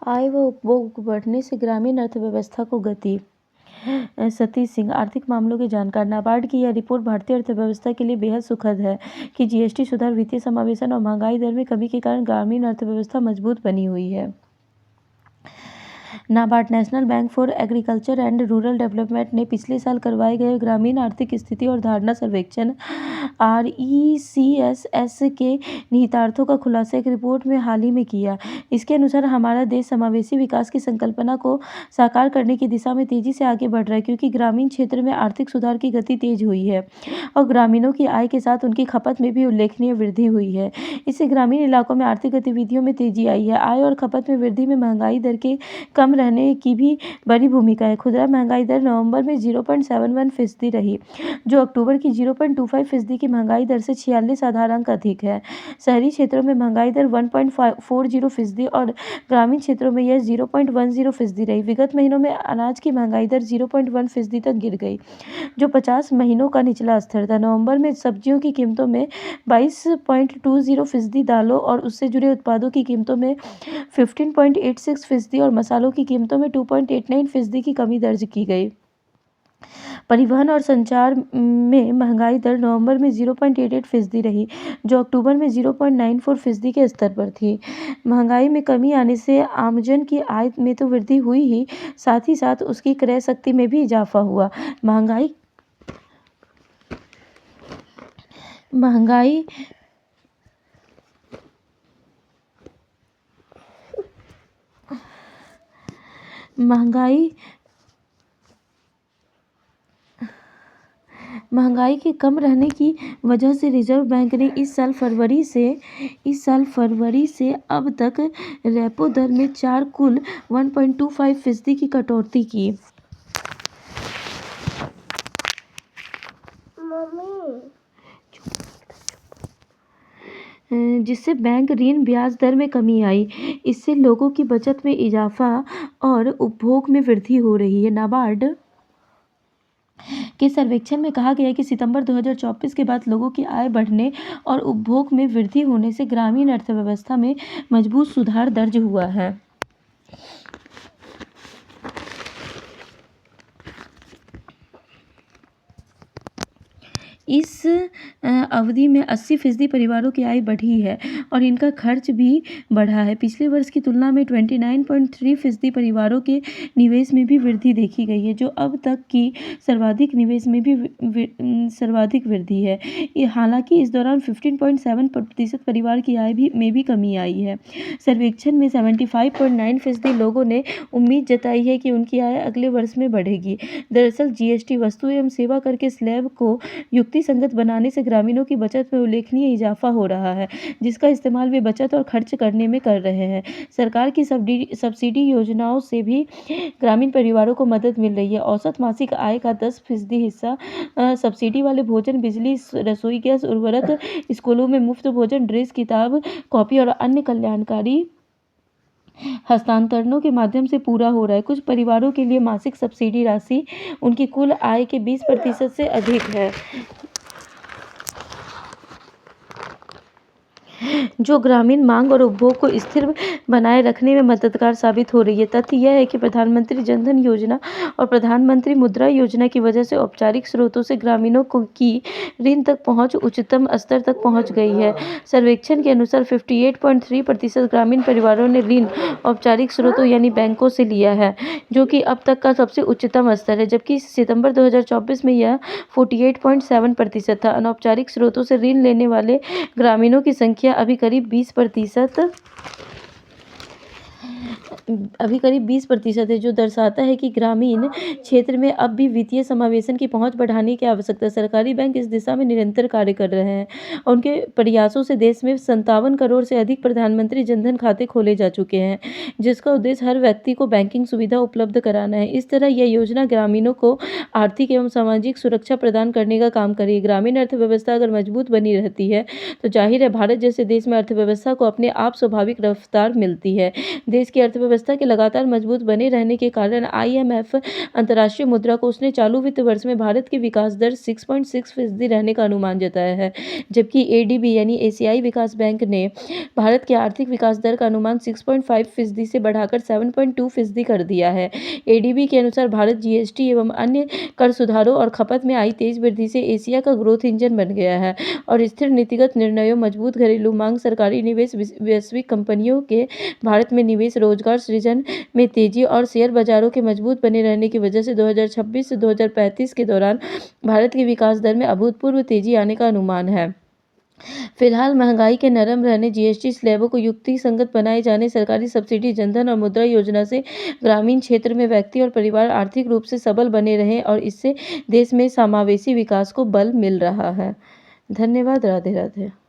आय व उपभोग बढ़ने से ग्रामीण अर्थव्यवस्था को गति। सतीश सिंह, आर्थिक मामलों के जानकार। नाबार्ड की यह रिपोर्ट भारतीय अर्थव्यवस्था के लिए बेहद सुखद है कि जीएसटी सुधार, वित्तीय समावेशन और महंगाई दर में कमी के कारण ग्रामीण अर्थव्यवस्था मजबूत बनी हुई है। NABARD, national bank for agriculture and rural development ने पिछले साल करवाए गए ग्रामीण आर्थिक स्थिति और धारणा सर्वेक्षण RECSS के निहितार्थों का खुलासा एक रिपोर्ट में हाल ही में किया। इसके अनुसार हमारा देश समावेशी विकास की संकल्पना को साकार करने की दिशा में तेजी से आगे बढ़ रहा है, क्योंकि ग्रामीण क्षेत्र में आर्थिक सुधार की गति तेज हुई है और ग्रामीणों की आय के साथ उनकी खपत में भी उल्लेखनीय वृद्धि हुई है। इससे ग्रामीण इलाकों में आर्थिक गतिविधियों में तेजी आई है। आय और खपत में वृद्धि में महंगाई दर के कम रहने की भी बड़ी भूमिका है। खुदरा महंगाई दर नवंबर में 0.71% रही, जो अक्टूबर की 0.25% की महंगाई दर से 46 आधार अंक अधिक है। शहरी क्षेत्रों में महंगाई दर 1.40% और ग्रामीण क्षेत्रों में यह 0.10% रही। विगत महीनों में अनाज की महंगाई दर 0.1% तक गिर गई, जो 50 महीनों का निचला स्तर था। नवंबर में सब्जियों की कीमतों में 22.20%, दालों और उससे जुड़े उत्पादों की कीमतों में 15.86% और मसालों की कीमतों में 2.89% की कमी दर्ज की गई। परिवहन और संचार में महंगाई दर नवंबर में 0.88% रही, जो अक्टूबर में 0.94% के स्तर पर थी। महंगाई में कमी आने से आमजन की आय में तो वृद्धि हुई ही, साथ ही साथ उसकी क्रय शक्ति में भी इजाफा हुआ। महंगाई महंगाई के कम रहने की वजह से रिजर्व बैंक ने इस साल फरवरी से अब तक रेपो दर में कुल 1.25% की कटौती की, जिससे बैंक ऋण ब्याज दर में कमी आई। इससे लोगों की बचत में इजाफा और उपभोग में वृद्धि हो रही है। नाबार्ड के सर्वेक्षण में कहा गया है कि सितंबर 2024 के बाद लोगों की आय बढ़ने और उपभोग में वृद्धि होने से ग्रामीण अर्थव्यवस्था में मजबूत सुधार दर्ज हुआ है। इस अवधि में 80% परिवारों की आय बढ़ी है और इनका खर्च भी बढ़ा है। पिछले वर्ष की तुलना में 29.3% परिवारों के निवेश में भी वृद्धि देखी गई है, जो अब तक की सर्वाधिक निवेश में भी सर्वाधिक वृद्धि है। हालांकि इस दौरान 15.7% परिवार की आय में भी कमी आई है। सर्वेक्षण में 75.9% लोगों ने उम्मीद जताई है कि उनकी आय अगले वर्ष में बढ़ेगी। दरअसल जीएसटी वस्तु एवं सेवा कर के स्लैब को युक्तिसंगत बनाने से ग्रामीणों की बचत में उल्लेखनीय इजाफा हो रहा है, जिसका इस्तेमाल वे बचत और खर्च करने में कर रहे हैं। सरकार की सब्सिडी योजनाओं से भी ग्रामीण परिवारों को मदद मिल रही है। औसत मासिक आय का 10% हिस्सा सब्सिडी वाले भोजन, बिजली, रसोई गैस, उर्वरक, स्कूलों में मुफ्त भोजन, ड्रेस, किताब, कॉपी और अन्य कल्याणकारी हस्तांतरणों के माध्यम से पूरा हो रहा है। कुछ परिवारों के लिए मासिक सब्सिडी राशि उनकी कुल आय के 20% से अधिक है, जो ग्रामीण मांग और उपभोग को स्थिर बनाए रखने में मददगार साबित हो रही है। तथ्य यह है कि प्रधानमंत्री जन धन योजना और प्रधानमंत्री मुद्रा योजना की वजह से औपचारिक स्रोतों से ग्रामीणों की ऋण तक पहुंच उच्चतम स्तर तक पहुंच गई है। सर्वेक्षण के अनुसार 58.3% ग्रामीण परिवारों ने ऋण औपचारिक स्रोतों यानी बैंकों से लिया है, जो कि अब तक का सबसे उच्चतम स्तर है, जबकि सितंबर 2024 में यह 48.7% था। अनौपचारिक स्रोतों से ऋण लेने वाले ग्रामीणों की संख्या अभी करीब 20% है, जो दर्शाता है कि ग्रामीण क्षेत्र में अब भी वित्तीय समावेशन की पहुंच बढ़ाने की आवश्यकता है। सरकारी बैंक इस दिशा में निरंतर कार्य कर रहे हैं। उनके प्रयासों से देश में 57 करोड़ से अधिक प्रधानमंत्री जनधन खाते खोले जा चुके हैं, जिसका उद्देश्य हर व्यक्ति को बैंकिंग सुविधा उपलब्ध कराना है। इस तरह यह योजना ग्रामीणों को आर्थिक एवं सामाजिक सुरक्षा प्रदान करने का काम करेगी। ग्रामीण अर्थव्यवस्था अगर मजबूत बनी रहती है तो जाहिर है भारत जैसे देश में अर्थव्यवस्था को अपने आप स्वाभाविक रफ्तार मिलती है। देश की अर्थव्यवस्था के लगातार मजबूत बने रहने के कारण IMF अंतर्राष्ट्रीय मुद्रा कोष ने चालू वित्त वर्ष में भारत की विकास दर 6.6% रहने का अनुमान जताया है, जबकि ADB यानी एशियाई विकास बैंक ने भारत के आर्थिक विकास दर का अनुमान 6.5% से बढ़ाकर 7.2% कर दिया है। ADB के अनुसार भारत GST एवं अन्य कर सुधारों और खपत में आई तेज वृद्धि से एशिया का ग्रोथ इंजन बन गया है और स्थिर नीतिगत निर्णयों, मजबूत घरेलू मांग, सरकारी निवेश, वैश्विक कंपनियों के भारत में निवेश, रोजगार सृजन में तेजी और शेयर बाजारों के मजबूत बने रहने की वजह से 2026 से 2035 के दौरान भारत की विकास दर में अभूतपूर्व तेजी आने का अनुमान है। फिलहाल महंगाई के नरम रहने, GST स्लैबों को युक्तिसंगत बनाए जाने, सरकारी सब्सिडी, जनधन और मुद्रा योजना से ग्रामीण क्षेत्र में व्यक्ति और परिवार आर्थिक रूप से सबल बने रहे और इससे देश में समावेशी विकास को बल मिल रहा है। धन्यवाद। राधे राधे।